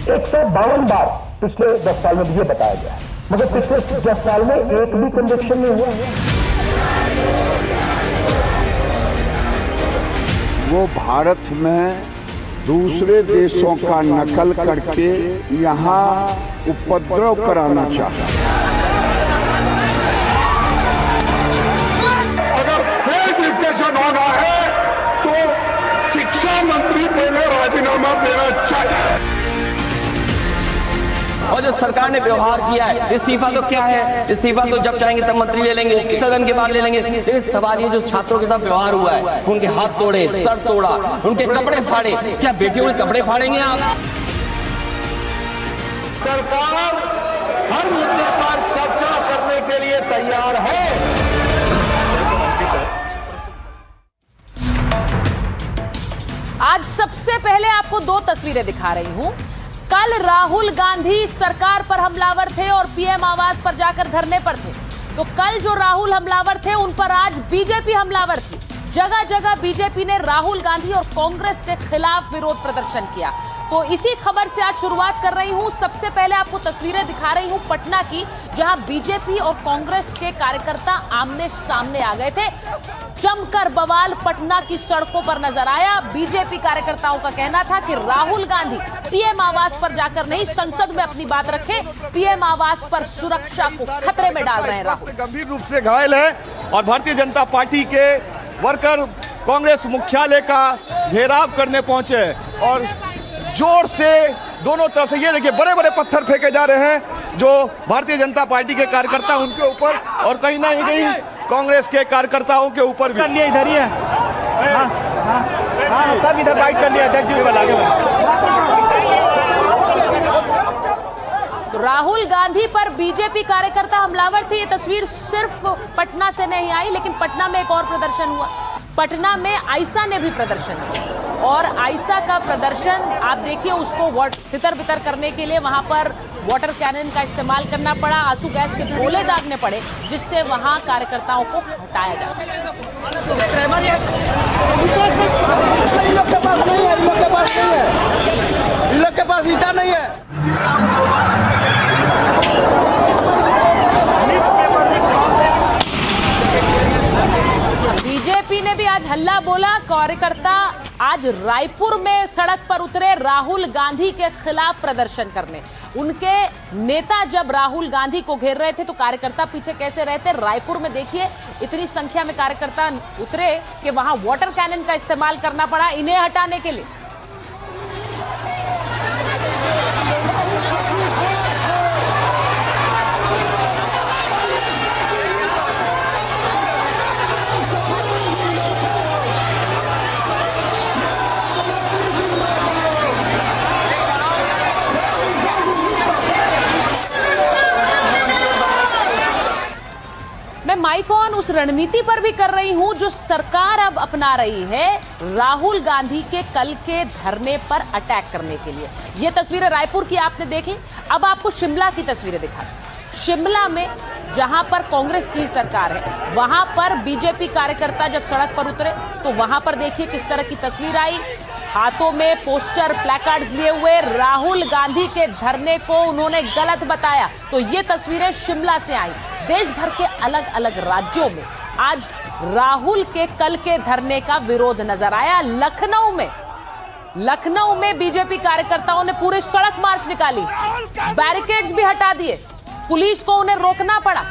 152 बार पिछले 10 साल में ये बताया गया है, मगर पिछले 10 साल में एक भी कन्विक्शन नहीं हुआ है। वो भारत में दूसरे देशों का नकल करके यहाँ उपद्रव कराना चाहता है। अगर फेयर डिस्कशन होना है तो शिक्षा मंत्री पहले राजीनामा देना चाहिए। और जो सरकार ने व्यवहार किया है, इस्तीफा तो क्या है, इस्तीफा तो जब चाहेंगे तब मंत्री ले लेंगे, सदन के बाद ले लेंगे। लेकिन सवाल ये जो छात्रों के साथ व्यवहार हुआ है, उनके हाथ तोड़े, सर तोड़ा, उनके कपड़े फाड़े, क्या बेटियों के कपड़े फाड़ेंगे आप? सरकार हर मुद्दे पर चर्चा करने के लिए तैयार है। आज सबसे पहले आपको दो तस्वीरें दिखा रही हूं। कल राहुल गांधी सरकार पर हमलावर थे और पीएम आवास पर जाकर धरने पर थे। तो कल जो राहुल हमलावर थे उन पर आज बीजेपी हमलावर थी। जगह जगह बीजेपी ने राहुल गांधी और कांग्रेस के खिलाफ विरोध प्रदर्शन किया। तो इसी खबर से आज शुरुआत कर रही हूं। सबसे पहले आपको तस्वीरें दिखा रही हूं पटना की, जहां बीजेपी और कांग्रेस के कार्यकर्ता आमने सामने आ गए थे। जमकर बवाल पटना की सड़कों पर नजर आया। बीजेपी कार्यकर्ताओं का कहना था कि राहुल गांधी पीएम आवास पर जाकर नहीं, संसद में अपनी बात रखे। पीएम आवास पर सुरक्षा को खतरे में डाल रहे हैं राहुल। गंभीर रूप से घायल है और भारतीय जनता पार्टी के वर्कर कांग्रेस मुख्यालय का घेराव करने पहुंचे और जोर से दोनों तरफ से ये देखिए बड़े बड़े पत्थर फेंके जा रहे हैं जो भारतीय जनता पार्टी के कार्यकर्ता उनके ऊपर और कहीं ना कहीं कांग्रेस के कार्यकर्ताओं के ऊपर भी। इधर ही है, सब इधर बाइट कर लिया अध्यक्ष जी वाला। तो राहुल गांधी पर बीजेपी कार्यकर्ता हमलावर थे। ये तस्वीर सिर्फ पटना से नहीं आई, लेकिन पटना में एक और प्रदर्शन हुआ। पटना में आयशा ने भी प्रदर्शन किया और आयशा का प्रदर्शन आप देखिए, उसको तितर बितर करने के लिए वहां पर वाटर कैनन का इस्तेमाल करना पड़ा, आंसू गैस के गोले दागने पड़े, जिससे वहां कार्यकर्ताओं को हटाया जा सके। इन लोग के पास ईटा नहीं है। बीजेपी ने भी आज हल्ला बोला। कार्यकर्ता आज रायपुर में सड़क पर उतरे राहुल गांधी के खिलाफ प्रदर्शन करने। उनके नेता जब राहुल गांधी को घेर रहे थे तो कार्यकर्ता पीछे कैसे रहते। रायपुर में देखिए इतनी संख्या में कार्यकर्ता उतरे कि वहां वाटर कैनन का इस्तेमाल करना पड़ा इन्हें हटाने के लिए। मैं माइक ऑन उस रणनीति पर भी कर रही हूं जो सरकार अब अपना रही है राहुल गांधी के कल के धरने पर अटैक करने के लिए। यह तस्वीरें रायपुर की आपने देख ली। अब आपको शिमला की तस्वीरें दिखा। शिमला में जहां पर कांग्रेस की सरकार है, वहां पर बीजेपी कार्यकर्ता जब सड़क पर उतरे तो वहां पर देखिए किस तरह की तस्वीर आई। हाथों में पोस्टर प्लेकार्ड्स लिए हुए राहुल गांधी के धरने को उन्होंने गलत बताया। तो ये तस्वीरें शिमला से आई। देश भर के अलग अलग राज्यों में आज राहुल के कल के धरने का विरोध नजर आया। लखनऊ में बीजेपी कार्यकर्ताओं ने पूरे सड़क मार्च निकाली, बैरिकेड्स भी हटा दिए, पुलिस को उन्हें रोकना पड़ा।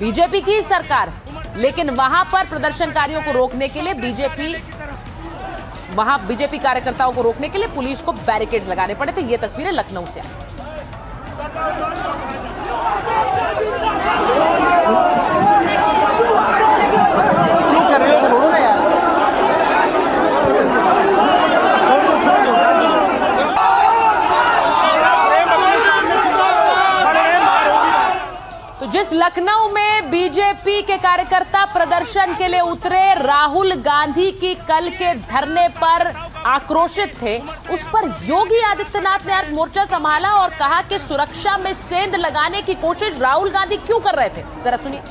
बीजेपी की सरकार, लेकिन वहां पर प्रदर्शनकारियों को रोकने के लिए बीजेपी कार्यकर्ताओं को रोकने के लिए पुलिस को बैरिकेड्स लगाने पड़े थे। ये तस्वीरें लखनऊ से आई। क्यों कर रहे हो, छोड़ो ना यार। तो जिस लखनऊ में बीजेपी के कार्यकर्ता प्रदर्शन के लिए उतरे, राहुल गांधी की कल के धरने पर आक्रोशित थे, उस पर योगी आदित्यनाथ ने आज मोर्चा संभाला और कहा कि सुरक्षा में सेंध लगाने की कोशिश राहुल गांधी क्यों कर रहे थे। जरा सुनिए।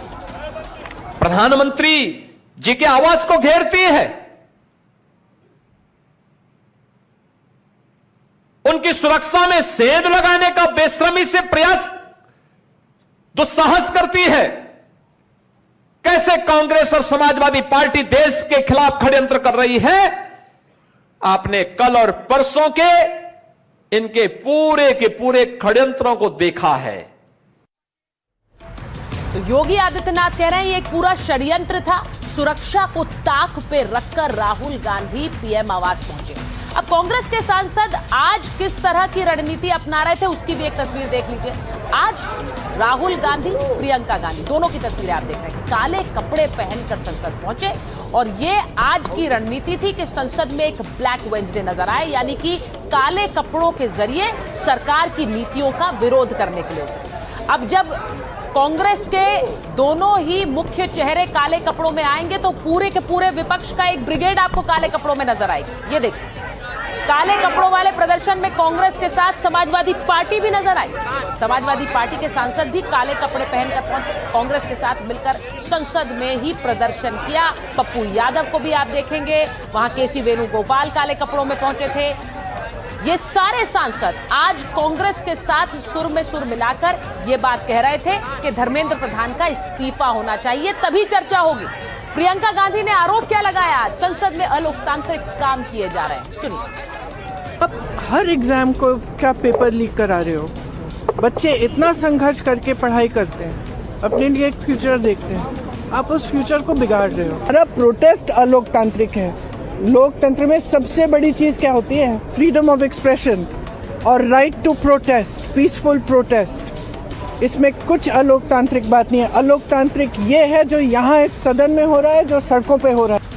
प्रधानमंत्री जी के आवास को घेरती है, उनकी सुरक्षा में सेंध लगाने का बेशर्मी से प्रयास दुस्साहस करती है। कैसे कांग्रेस और समाजवादी पार्टी देश के खिलाफ षड्यंत्र कर रही है, आपने कल और परसों के इनके पूरे के पूरे षड्यंत्रों को देखा है। तो योगी आदित्यनाथ कह रहे हैं ये एक पूरा षड्यंत्र था। सुरक्षा को ताक पे रखकर राहुल गांधी पीएम आवास पहुंचे। अब कांग्रेस के सांसद आज किस तरह की रणनीति अपना रहे थे उसकी भी एक तस्वीर देख लीजिए। आज राहुल गांधी, प्रियंका गांधी दोनों की तस्वीरें आप देख रहे हैं, काले कपड़े पहनकर संसद पहुंचे और ये आज की रणनीति थी कि संसद में एक ब्लैक वेडनेसडे नजर आए, यानी कि काले कपड़ों के जरिए सरकार की नीतियों का विरोध करने के लिए उतरे। अब जब कांग्रेस के दोनों ही मुख्य चेहरे काले कपड़ों में आएंगे तो पूरे के पूरे विपक्ष का एक ब्रिगेड आपको काले कपड़ों में नजर आएगी। ये देखिए, काले कपड़ों वाले प्रदर्शन में कांग्रेस के साथ समाजवादी पार्टी भी नजर आई। समाजवादी पार्टी के सांसद भी काले कपड़े पहनकर पहुंचे, कांग्रेस के साथ मिलकर संसद में ही प्रदर्शन किया। पप्पू यादव को भी आप देखेंगे, वहां केसी वेणुगोपाल काले कपड़ों में पहुंचे थे। ये सारे सांसद आज कांग्रेस के साथ सुर में सुर मिलाकर ये बात कह रहे थे कि धर्मेंद्र प्रधान का इस्तीफा होना चाहिए, तभी चर्चा होगी। प्रियंका गांधी ने आरोप क्या लगाया, आज संसद में अलोकतांत्रिक काम किए जा रहे हैं, सुनिए। अब हर एग्जाम को क्या पेपर लीक करा रहे हो? बच्चे इतना संघर्ष करके पढ़ाई करते हैं, अपने लिए एक फ्यूचर देखते हैं, आप उस फ्यूचर को बिगाड़ रहे हो। अरे प्रोटेस्ट अलोकतांत्रिक है। लोकतंत्र में सबसे बड़ी चीज क्या होती है? फ्रीडम ऑफ एक्सप्रेशन और right to protest, peaceful protest. इसमें कुछ अलोकतांत्रिक बात नहीं है। अलोकतांत्रिक ये है जो यहाँ इस सदन में हो रहा है, जो सड़कों पे हो रहा है।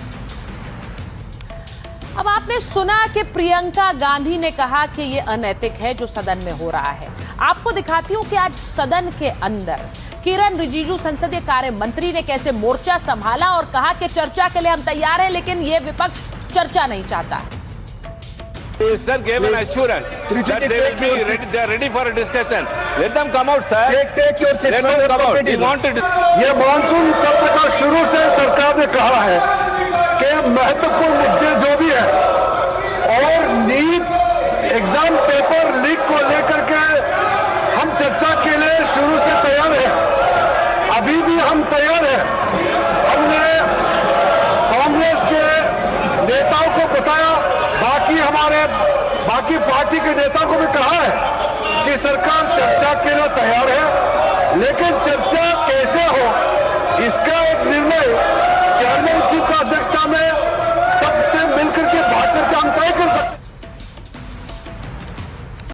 अब आपने सुना कि प्रियंका गांधी ने कहा कि ये अनैतिक है जो सदन में हो रहा है। आपको दिखाती हूं कि आज सदन के अंदर किरण रिजिजू संसदीय कार्य मंत्री ने कैसे मोर्चा संभाला और कहा कि चर्चा के लिए हम तैयार हैं, लेकिन ये विपक्ष चर्चा नहीं चाहता। Sir gave an assurance that they will be ready, they are ready for a discussion. Let them come out, sir. Take your seat. Let them come out. We wanted. ये मानसून सत्र का शुरू से सरकार ने कहा है कि महत्वपूर्ण मुद्दे जो भी है और नीट एग्जाम पेपर लीक को लेकर के हम चर्चा के लिए शुरू से तैयार हैं। अभी भी हम तैयार हैं। हमने कांग्रेस के नेताओं को बताया, बाकी पार्टी के नेताओं को भी कहा है कि सरकार